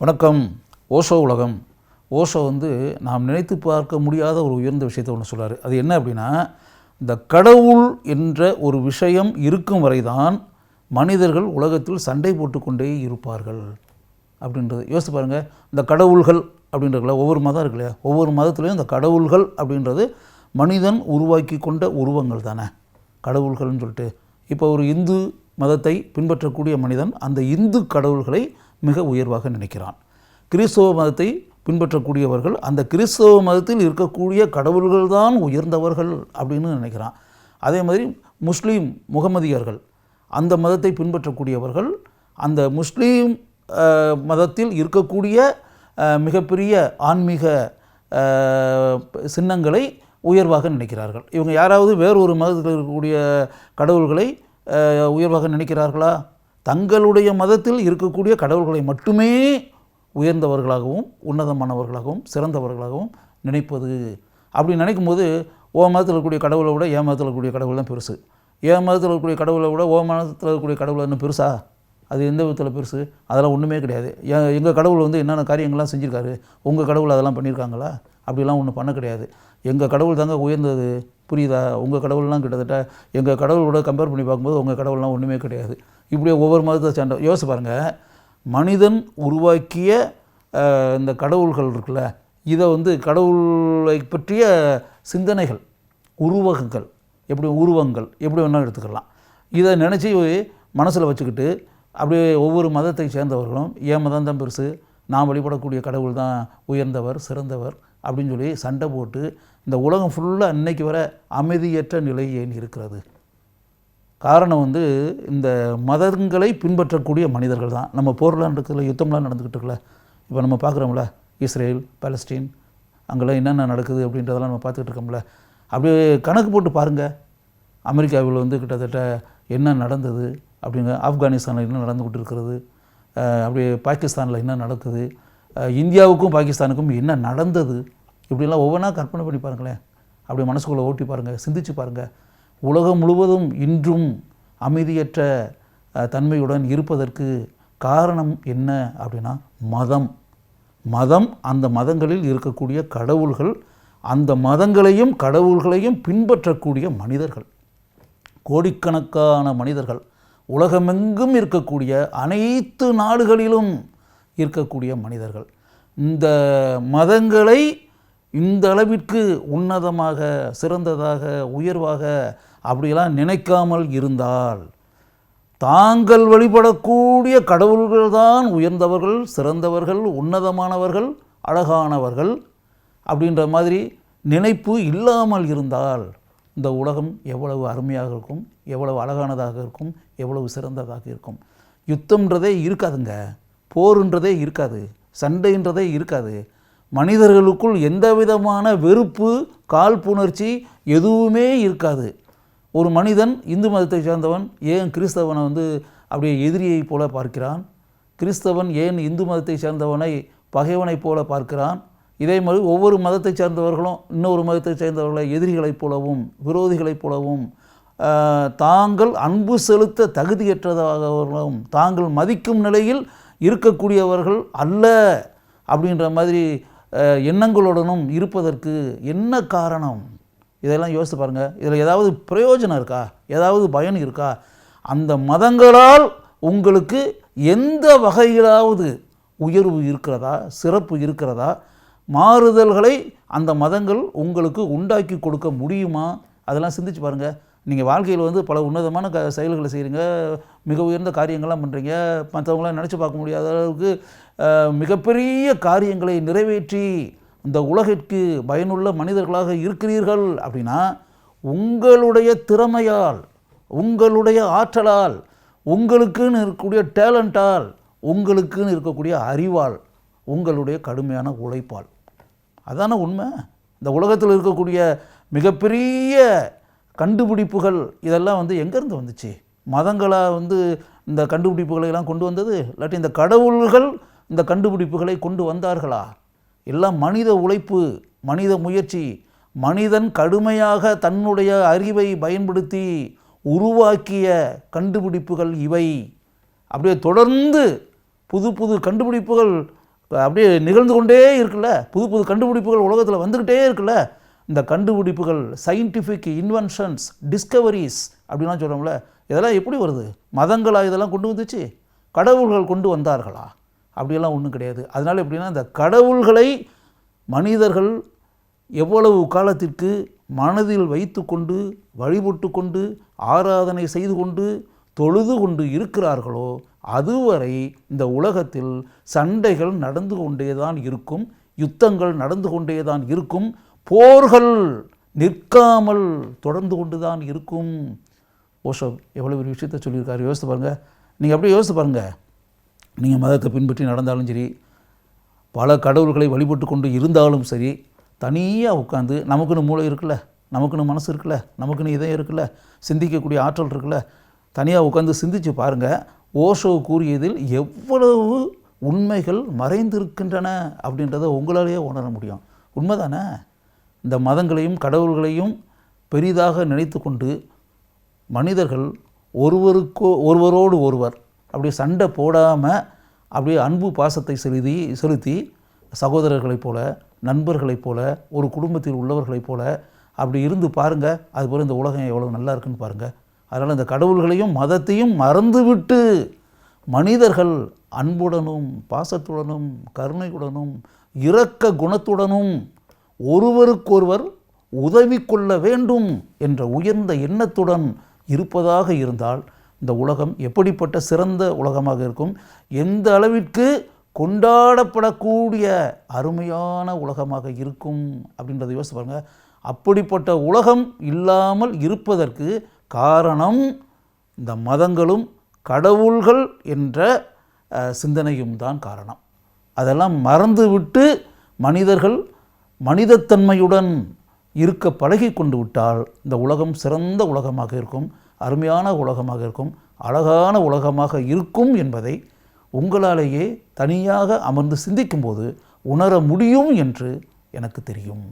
வணக்கம். ஓஷோ உலகம். ஓஷோ நாம் நினைத்து பார்க்க முடியாத ஒரு உயர்ந்த விஷயத்தை ஒன்று சொல்கிறார். அது என்ன அப்படின்னா, இந்த கடவுள் என்ற ஒரு விஷயம் இருக்கும் வரைதான் மனிதர்கள் உலகத்தில் சண்டை போட்டுக்கொண்டே இருப்பார்கள் அப்படின்றது. யோசித்து பாருங்கள். இந்த கடவுள்கள் அப்படின்றதுல ஒவ்வொரு மதம் இருக்கு இல்லையா, ஒவ்வொரு மதத்துலேயும் இந்த கடவுள்கள் அப்படின்றது மனிதன் உருவாக்கி கொண்ட உருவங்கள் தானே கடவுள்கள்னு சொல்லிட்டு. இப்போ ஒரு இந்து மதத்தை பின்பற்றக்கூடிய மனிதன் அந்த இந்து கடவுள்களை மிக உயர்வாக நினைக்கிறான். கிறிஸ்தவ மதத்தை பின்பற்றக்கூடியவர்கள் அந்த கிறிஸ்தவ மதத்தில் இருக்கக்கூடிய கடவுள்கள் தான் உயர்ந்தவர்கள் அப்படின்னு நினைக்கிறான். அதே மாதிரி முஸ்லீம் முகமதியர்கள் அந்த மதத்தை பின்பற்றக்கூடியவர்கள் அந்த முஸ்லீம் மதத்தில் இருக்கக்கூடிய மிகப்பெரிய ஆன்மீக சின்னங்களை உயர்வாக நினைக்கிறார்கள். இவங்க யாராவது வேறொரு மதத்தில் இருக்கக்கூடிய கடவுள்களை உயர்வாக நினைக்கிறார்களா? தங்களுடைய மதத்தில் இருக்கக்கூடிய கடவுள்களை மட்டுமே உயர்ந்தவர்களாகவும் உன்னதமானவர்களாகவும் சிறந்தவர்களாகவும் நினைப்பது. அப்படி நினைக்கும் போது மதத்தில் இருக்கக்கூடிய கடவுளை விட என் மதத்தில் இருக்கக்கூடிய கடவுள் தான் பெருசு, என் மதத்தில் இருக்கக்கூடிய கடவுளை விட மதத்தில் இருக்கக்கூடிய கடவுள் இன்னும் பெருசா? அது எந்த விதத்தில் பெருசு? அதெல்லாம் ஒன்றுமே கிடையாது. எங்கள் கடவுள் என்னென்ன காரியங்கள்லாம் செஞ்சுருக்காரு, உங்கள் கடவுள் அதெல்லாம் பண்ணியிருக்காங்களா? அப்படிலாம் ஒன்றும் பண்ண கிடையாது. எங்கள் கடவுள் தாங்க உயர்ந்தது, புரியுதா? உங்கள் கடவுள்லாம் கிட்டத்தட்ட எங்கள் கடவுளோட கம்பேர் பண்ணி பார்க்கும்போது உங்கள் கடவுள்லாம் ஒன்றுமே கிடையாது. இப்படியே ஒவ்வொரு மதத்தை சேர்ந்த யோசிச்சு பாருங்கள். மனிதன் உருவாக்கிய இந்த கடவுள்கள் இருக்குல்ல, இதை கடவுளை பற்றிய சிந்தனைகள், உருவகங்கள், உருவங்கள் எப்படி வேணாலும் எடுத்துக்கலாம். இதை நினச்சி மனசில் வச்சுக்கிட்டு அப்படியே ஒவ்வொரு மதத்தை சேர்ந்தவர்களும் என் மதம் தான் பெருசு, நான் வழிபடக்கூடிய கடவுள் தான் உயர்ந்தவர் சிறந்தவர் அப்படின்னு சொல்லி சண்டை போட்டு இந்த உலகம் ஃபுல்லாக இன்றைக்கி வர அமைதியற்ற நிலை ஏன் இருக்கிறது? காரணம் இந்த மதங்களை பின்பற்றக்கூடிய மனிதர்கள் தான். நம்ம போர்லாம் இருக்கிறதுல யுத்தம்லாம் நடந்துக்கிட்டு இருக்குல்ல, இப்போ நம்ம பார்க்குறோம்ல, இஸ்ரேல் பாலஸ்தீன் அங்கெல்லாம் என்னென்ன நடக்குது அப்படின்றதெல்லாம் நம்ம பார்த்துக்கிட்டு இருக்கோம்ல. அப்படியே கணக்கு போட்டு பாருங்கள். அமெரிக்காவில் கிட்டத்தட்ட என்ன நடந்தது அப்படிங்க, ஆப்கானிஸ்தானில் என்ன நடந்துக்கிட்டு இருக்கிறது, அப்படியே பாகிஸ்தானில் என்ன நடக்குது, இந்தியாவுக்கும் பாகிஸ்தானுக்கும் என்ன நடந்தது, இப்படிலாம் ஒவ்வொன்றா கற்பனை பண்ணி பாருங்களேன். அப்படி மனசுக்குள்ளே ஓட்டி பாருங்கள், சிந்திச்சு பாருங்கள். உலகம் முழுவதும் இன்றும் அமைதியற்ற தன்மையுடன் இருப்பதற்கு காரணம் என்ன அப்படின்னா மதம், அந்த மதங்களில் இருக்கக்கூடிய கடவுள்கள், அந்த மதங்களையும் கடவுள்களையும் பின்பற்றக்கூடிய மனிதர்கள், கோடிக்கணக்கான மனிதர்கள், உலகமெங்கும் இருக்கக்கூடிய அனைத்து நாடுகளிலும் இருக்கக்கூடிய மனிதர்கள். இந்த மதங்களை இந்த அளவிற்கு உன்னதமாக சிறந்ததாக உயர்வாக அப்படியெல்லாம் நினைக்காமல் இருந்தால் தாங்கள் வழிபடக்கூடிய கடவுள்கள்தான் உயர்ந்தவர்கள் சிறந்தவர்கள் உன்னதமானவர்கள் அழகானவர்கள் அப்படின்ற மாதிரி நினைப்பு இல்லாமல் இருந்தால் இந்த உலகம் எவ்வளவு அருமையாக இருக்கும், எவ்வளவு அழகானதாக இருக்கும், எவ்வளவு சிறந்ததாக இருக்கும். யுத்தம்ன்றதே இருக்காதுங்க, போருன்றதே இருக்காது, சண்டைன்றதே இருக்காது. மனிதர்களுக்குள் எந்த விதமான வெறுப்பு காழ்ப்புணர்ச்சி எதுவுமே இருக்காது. ஒரு மனிதன் இந்து மதத்தை சேர்ந்தவன் ஏன் கிறிஸ்தவனை அப்படியே எதிரியை போல பார்க்கிறான்? கிறிஸ்தவன் ஏன் இந்து மதத்தை சேர்ந்தவனை பகைவனைப் போல பார்க்கிறான்? இதே மாதிரி ஒவ்வொரு மதத்தை சேர்ந்தவர்களும் இன்னொரு மதத்தை சேர்ந்தவர்களை எதிரிகளைப் போலவும் விரோதிகளைப் போலவும் தாங்கள் அன்பு செலுத்த தகுதியற்றவர்களும் தாங்கள் மதிக்கும் நிலையில் இருக்கக்கூடியவர்கள் அல்ல அப்படின்ற மாதிரி எண்ணங்களுடனும் இருப்பதற்கு என்ன காரணம்? இதெல்லாம் யோசித்து பாருங்கள். இதில் ஏதாவது பிரயோஜனம் இருக்கா? ஏதாவது பயன் இருக்கா? அந்த மதங்களால் உங்களுக்கு எந்த வகையிலாவது உயர்வு இருக்கிறதா, சிறப்பு இருக்கிறதா? மாறுதல்களை அந்த மதங்கள் உங்களுக்கு உண்டாக்கி கொடுக்க முடியுமா? அதெல்லாம் சிந்திச்சு பாருங்கள். நீங்கள் வாழ்க்கையில் பல உன்னதமான செயல்களை செய்கிறீங்க, மிக உயர்ந்த காரியங்கள்லாம் பண்ணுறீங்க, மற்றவங்களாம் நினச்சி பார்க்க முடியாத அளவுக்கு மிகப்பெரிய காரியங்களை நிறைவேற்றி இந்த உலகிற்கு பயனுள்ள மனிதர்களாக இருக்கிறீர்கள் அப்படின்னா உங்களுடைய திறமையால், உங்களுடைய ஆற்றலால், உங்களுக்குன்னு இருக்கக்கூடிய டேலண்டால், உங்களுக்குன்னு இருக்கக்கூடிய அறிவால், உங்களுடைய கடுமையான உழைப்பால். அதான உண்மை. இந்த உலகத்தில் இருக்கக்கூடிய மிகப்பெரிய கண்டுபிடிப்புகள் இதெல்லாம் எங்கேருந்து வந்துச்சு? மதங்களாக இந்த கண்டுபிடிப்புகளை எல்லாம் கொண்டு வந்தது, இல்லாட்டி இந்த கடவுள்கள் இந்த கண்டுபிடிப்புகளை கொண்டு வந்தார்களா? எல்லாம் மனித உழைப்பு, மனித முயற்சி, மனிதன் கடுமையாக தன்னுடைய அறிவை பயன்படுத்தி உருவாக்கிய கண்டுபிடிப்புகள் இவை. அப்படியே தொடர்ந்து புது புது கண்டுபிடிப்புகள் அப்படியே நிகழ்ந்து கொண்டே இருக்குல்ல, புது புது கண்டுபிடிப்புகள் உலகத்தில் வந்துக்கிட்டே இருக்குல்ல. இந்த கண்டுபிடிப்புகள், சயின்டிஃபிக் இன்வென்ஷன்ஸ், டிஸ்கவரிஸ் அப்படின்லாம் சொல்கிறோம்ல, இதெல்லாம் எப்படி வருது? மதங்களா இதெல்லாம் கொண்டு வந்துச்சு? கடவுள்கள் கொண்டு வந்தார்களா? அப்படியெல்லாம் ஒன்றும் கிடையாது. அதனால் எப்படின்னா, இந்த கடவுள்களை மனிதர்கள் எவ்வளவு காலத்திற்கு மனதில் வைத்து கொண்டு வழிபட்டு கொண்டு ஆராதனை செய்து கொண்டு தொழுது கொண்டு இருக்கிறார்களோ அதுவரை இந்த உலகத்தில் சண்டைகள் நடந்து கொண்டே தான் இருக்கும், யுத்தங்கள் நடந்து கொண்டே தான் இருக்கும், போர்கள் நிற்காமல் தொடர்ந்து கொண்டு தான் இருக்கும். ஓஷோ எவ்வளோ ஒரு விஷயத்தை சொல்லியிருக்காரு, யோசித்து பாருங்கள். நீங்கள் அப்படியே யோசித்து பாருங்கள். நீங்கள் மதத்தை பின்பற்றி நடந்தாலும் சரி, பல கடவுள்களை வழிபட்டு கொண்டு இருந்தாலும் சரி, தனியாக உட்காந்து நமக்குன்னு மூளை இருக்குல்ல, நமக்குன்னு மனசு இருக்குல்ல, நமக்குன்னு இதயம் இருக்குல்ல, சிந்திக்கக்கூடிய ஆற்றல் இருக்குல்ல, தனியாக உட்காந்து சிந்தித்து பாருங்கள். ஓஷோ கூறியதில் எவ்வளவு உண்மைகள் மறைந்திருக்கின்றன அப்படின்றத உங்களாலேயே உணர முடியும். உண்மைதானே? இந்த மதங்களையும் கடவுள்களையும் பெரிதாக நினைத்து கொண்டு மனிதர்கள் ஒருவரோடு ஒருவர் அப்படியே சண்டை போடாமல் அப்படியே அன்பு பாசத்தை செலுத்தி சகோதரர்களைப் போல, நண்பர்களைப் போல, ஒரு குடும்பத்தில் உள்ளவர்களைப் போல அப்படி இருந்து பாருங்கள். அதுபோல் இந்த உலகம் எவ்வளோ நல்லா இருக்குன்னு பாருங்கள். அதனால் இந்த கடவுள்களையும் மதத்தையும் மறந்துவிட்டு மனிதர்கள் அன்புடனும் பாசத்துடனும் கருணையுடனும் இரக்க குணத்துடனும் ஒருவருக்கொருவர் உதவி கொள்ள வேண்டும் என்ற உயர்ந்த எண்ணத்துடன் இருப்பதாக இருந்தால் இந்த உலகம் எப்படிப்பட்ட சிறந்த உலகமாக இருக்கும், எந்த அளவிற்கு கொண்டாடப்படக்கூடிய அருமையான உலகமாக இருக்கும் அப்படின்றத யோசிச்சு பாருங்கள். அப்படிப்பட்ட உலகம் இல்லாமல் இருப்பதற்கு காரணம் இந்த மதங்களும் கடவுள்கள் என்ற சிந்தனையும் தான் காரணம். அதெல்லாம் மறந்துவிட்டு மனிதர்கள் மனிதத்தன்மையுடன் இருக்க பழகி கொண்டு விட்டால் இந்த உலகம் சிறந்த உலகமாக இருக்கும், அருமையான உலகமாக இருக்கும், அழகான உலகமாக இருக்கும் என்பதை உங்களாலேயே தனியாக அமர்ந்து சிந்திக்கும்போது உணர முடியும் என்று எனக்கு தெரியும்.